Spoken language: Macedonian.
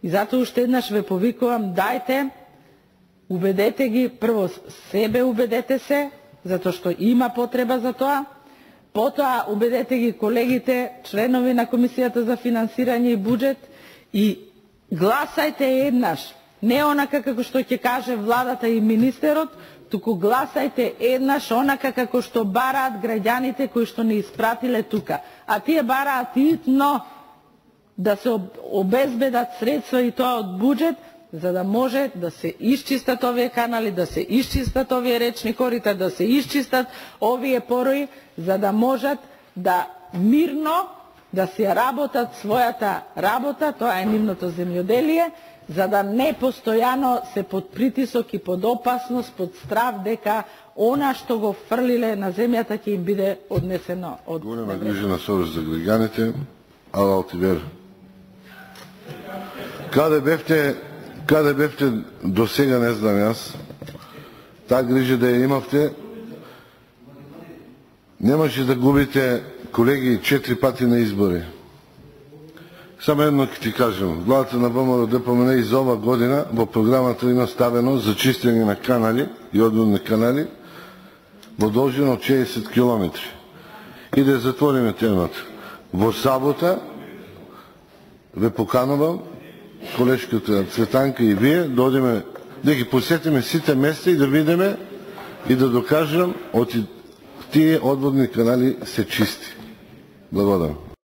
И затоа уште еднаш ве повикувам, дајте, убедете ги, прво себе убедете се, затоа што има потреба за тоа, потоа убедете ги колегите, членови на Комисијата за финансирање и буџет и гласајте еднаш, не онака како што ќе каже владата и министерот, туку гласајте еднаш онака како што бараат граѓаните кои што не испратиле тука. А тие бараат итно да се обезбедат средства и тоа од буџет, за да може да се исчистат овие канали, да се исчистат овие речни корита, да се исчистат овие порои, за да можат да мирно да се работат својата работа, тоа е нивното земјоделие, за да не постојано се под притисок и под опасност, под страв дека она што го фрлиле на земјата ќе им биде однесено од Голема грижа на совест за граѓаните, ала Алтивер. Каде бевте до сега, не знам јас, таа грижа да ја имавте, немаше да губите, колеги, 4 пати на избори. Само едно ќе ти кажем, владата на ВМРО ДПМН и за ова година во програмата има ставено за чистење на канали и одводни канали во должина од 60 км. И да затвориме темата. Во сабота ве поканувам, колешката Цветанка и вие, да одиме, да ги посетиме сите места и да видиме и да докажем од тие одводни канали се чисти. Благодарам.